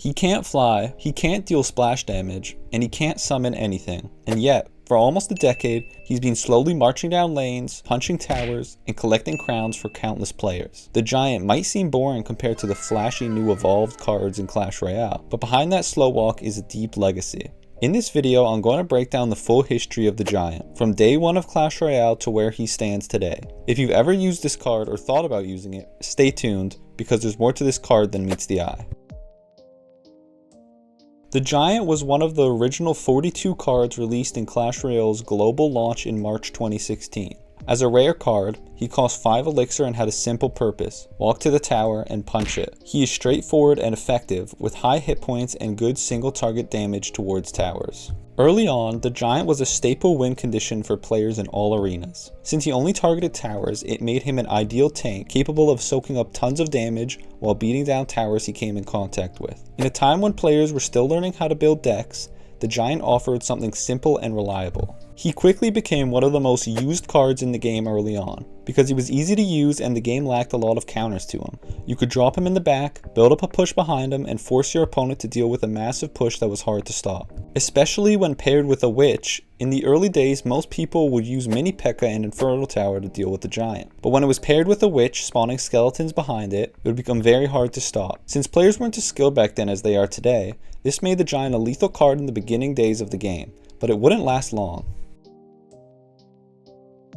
He can't fly, he can't deal splash damage, and he can't summon anything. And yet, for almost a decade, he's been slowly marching down lanes, punching towers, and collecting crowns for countless players. The Giant might seem boring compared to the flashy new evolved cards in Clash Royale, but behind that slow walk is a deep legacy. In this video, I'm going to break down the full history of the Giant, from day one of Clash Royale to where he stands today. If you've ever used this card or thought about using it, stay tuned, because there's more to this card than meets the eye. The Giant was one of the original 42 cards released in Clash Royale's global launch in March 2016. As a rare card, he cost 5 elixir and had a simple purpose: walk to the tower and punch it. He is straightforward and effective, with high hit points and good single target damage towards towers. Early on, the Giant was a staple win condition for players in all arenas. Since he only targeted towers, it made him an ideal tank, capable of soaking up tons of damage while beating down towers he came in contact with. In a time when players were still learning how to build decks, the Giant offered something simple and reliable. He quickly became one of the most used cards in the game early on, because he was easy to use and the game lacked a lot of counters to him. You could drop him in the back, build up a push behind him, and force your opponent to deal with a massive push that was hard to stop. Especially when paired with a witch, in the early days most people would use mini Pekka and Inferno Tower to deal with the Giant. But when it was paired with a witch spawning skeletons behind it, it would become very hard to stop. Since players weren't as skilled back then as they are today, this made the Giant a lethal card in the beginning days of the game, but it wouldn't last long.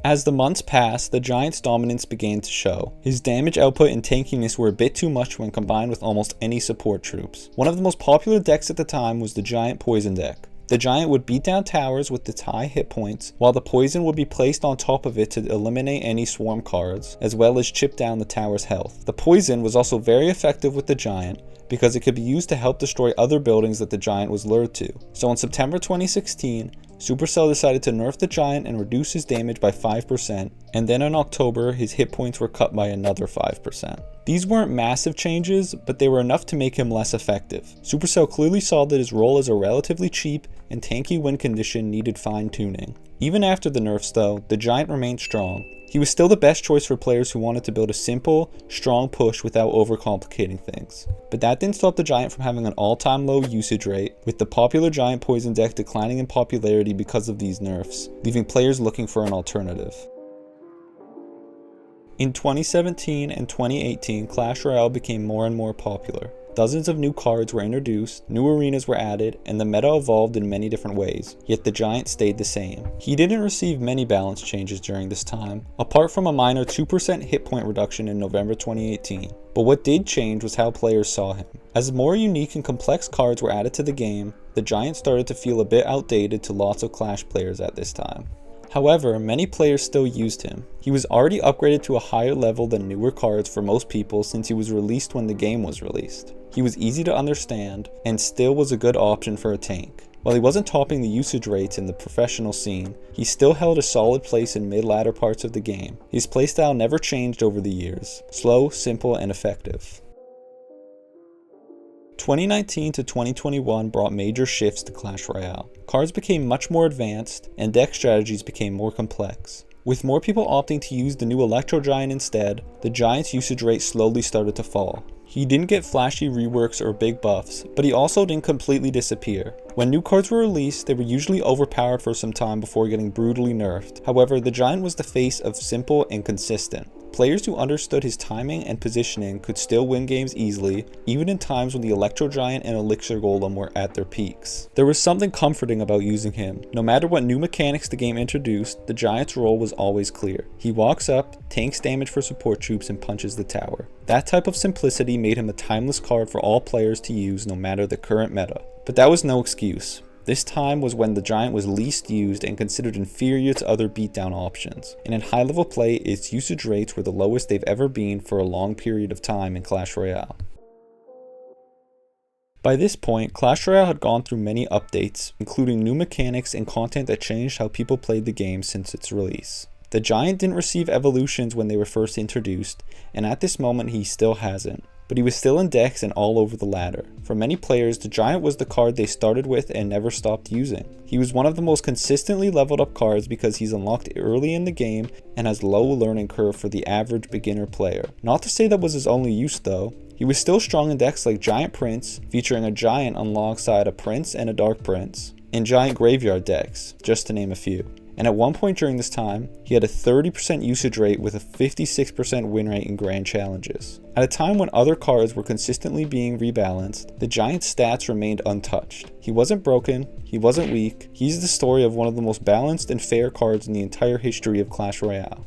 As the months passed, the Giant's dominance began to show. His damage output and tankiness were a bit too much when combined with almost any support troops. One of the most popular decks at the time was the Giant Poison deck. The Giant would beat down towers with its high hit points, while the poison would be placed on top of it to eliminate any swarm cards, as well as chip down the tower's health. The poison was also very effective with the Giant, because it could be used to help destroy other buildings that the Giant was lured to. So in September 2016, Supercell decided to nerf the Giant and reduce his damage by 5%, and then in October, his hit points were cut by another 5%. These weren't massive changes, but they were enough to make him less effective. Supercell clearly saw that his role as a relatively cheap and tanky win condition needed fine-tuning. Even after the nerfs though, the Giant remained strong. He was still the best choice for players who wanted to build a simple, strong push without overcomplicating things. But that didn't stop the Giant from having an all-time low usage rate, with the popular Giant Poison deck declining in popularity because of these nerfs, leaving players looking for an alternative. In 2017 and 2018, Clash Royale became more and more popular. Dozens of new cards were introduced, new arenas were added, and the meta evolved in many different ways, yet the Giant stayed the same. He didn't receive many balance changes during this time, apart from a minor 2% hit point reduction in November 2018. But what did change was how players saw him. As more unique and complex cards were added to the game, the Giant started to feel a bit outdated to lots of Clash players at this time. However, many players still used him. He was already upgraded to a higher level than newer cards for most people since he was released when the game was released. He was easy to understand, and still was a good option for a tank. While he wasn't topping the usage rates in the professional scene, he still held a solid place in mid-ladder parts of the game. His playstyle never changed over the years: slow, simple, and effective. 2019 to 2021 brought major shifts to Clash Royale. Cards became much more advanced, and deck strategies became more complex. With more people opting to use the new Electro Giant instead, the Giant's usage rate slowly started to fall. He didn't get flashy reworks or big buffs, but he also didn't completely disappear. When new cards were released, they were usually overpowered for some time before getting brutally nerfed. However, the Giant was the face of simple and consistent. Players who understood his timing and positioning could still win games easily, even in times when the Electro Giant and Elixir Golem were at their peaks. There was something comforting about using him. No matter what new mechanics the game introduced, the Giant's role was always clear. He walks up, tanks damage for support troops, and punches the tower. That type of simplicity made him a timeless card for all players to use no matter the current meta. But that was no excuse. This time was when the Giant was least used and considered inferior to other beatdown options, and in high level play its usage rates were the lowest they've ever been for a long period of time in Clash Royale. By this point, Clash Royale had gone through many updates, including new mechanics and content that changed how people played the game since its release. The Giant didn't receive evolutions when they were first introduced, and at this moment he still hasn't. But he was still in decks and all over the ladder. For many players, the Giant was the card they started with and never stopped using. He was one of the most consistently leveled up cards because he's unlocked early in the game and has low learning curve for the average beginner player. Not to say that was his only use though. He was still strong in decks like Giant Prince, featuring a giant alongside a prince and a dark prince, and giant graveyard decks, just to name a few. And at one point during this time, he had a 30% usage rate with a 56% win rate in grand challenges. At a time when other cards were consistently being rebalanced, the Giant's stats remained untouched. He wasn't broken, he wasn't weak, he's the story of one of the most balanced and fair cards in the entire history of Clash Royale.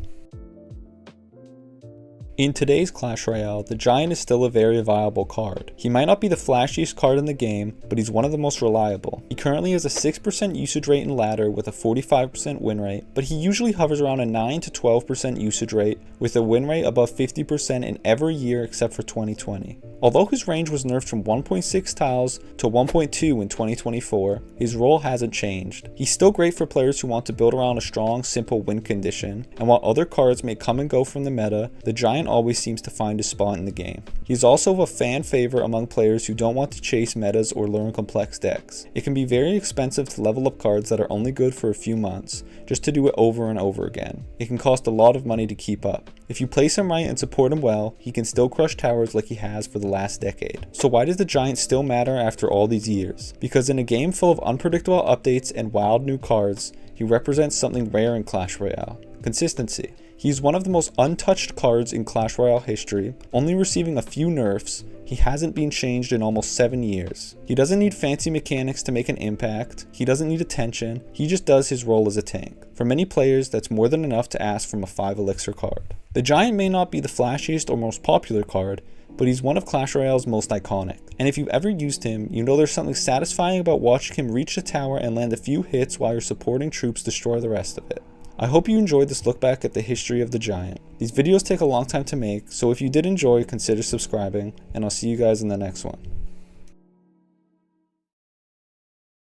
In today's Clash Royale, the Giant is still a very viable card. He might not be the flashiest card in the game, but he's one of the most reliable. He currently has a 6% usage rate in ladder with a 45% win rate, but he usually hovers around a 9 to 12% usage rate with a win rate above 50% in every year except for 2020. Although his range was nerfed from 1.6 tiles to 1.2 in 2024, his role hasn't changed. He's still great for players who want to build around a strong, simple win condition, and while other cards may come and go from the meta, the Giant always seems to find his spot in the game. He's also a fan favorite among players who don't want to chase metas or learn complex decks. It can be very expensive to level up cards that are only good for a few months, just to do it over and over again. It can cost a lot of money to keep up. If you place him right and support him well, he can still crush towers like he has for the last decade. So why does the Giant still matter after all these years? Because in a game full of unpredictable updates and wild new cards, he represents something rare in Clash Royale: consistency. He's one of the most untouched cards in Clash Royale history, only receiving a few nerfs. He hasn't been changed in almost 7 years. He doesn't need fancy mechanics to make an impact, he doesn't need attention, he just does his role as a tank. For many players, that's more than enough to ask from a 5 elixir card. The Giant may not be the flashiest or most popular card, but he's one of Clash Royale's most iconic. And if you've ever used him, you know there's something satisfying about watching him reach the tower and land a few hits while your supporting troops destroy the rest of it. I hope you enjoyed this look back at the history of the Giant. These videos take a long time to make, so if you did enjoy, consider subscribing, and I'll see you guys in the next one.